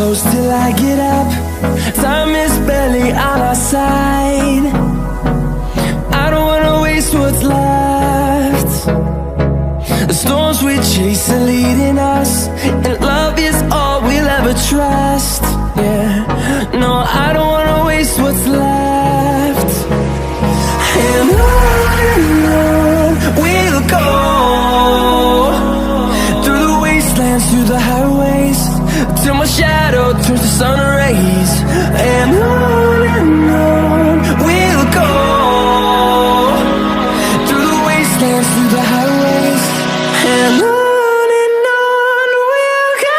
close till I get up. Time is barely on our side. I don't wanna waste what's left. The storms we chase are leading us, and love is all we'll ever trust. Yeah, no, I don't wanna waste what's left. And on we'll go, through the wastelands, through the highways, till my shadow turns to sun rays. And on we'll go, through the wastelands, through the highways, and on we'll go.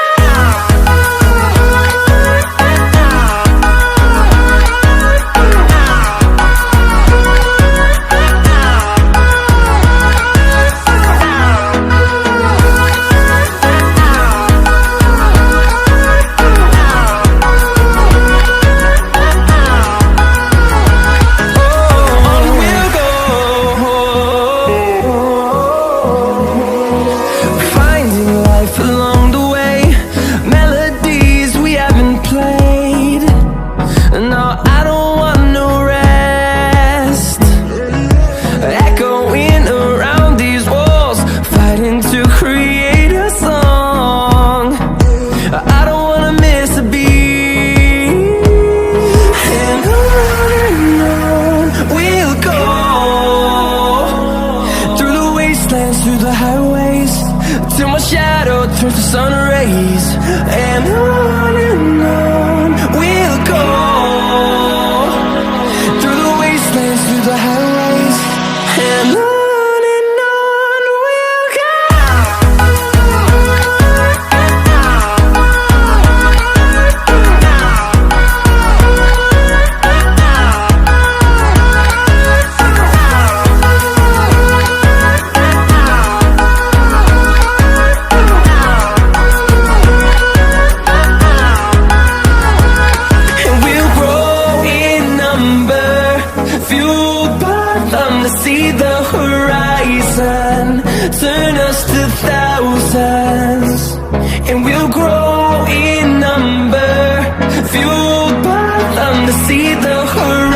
Through the highways, till my shadow turns to sun rays. And on we'll go, through the wastelands, through the highways, and on we'll go. See the horizon, turn us to thousands, and we'll grow in number, fueled by them to see the horizon.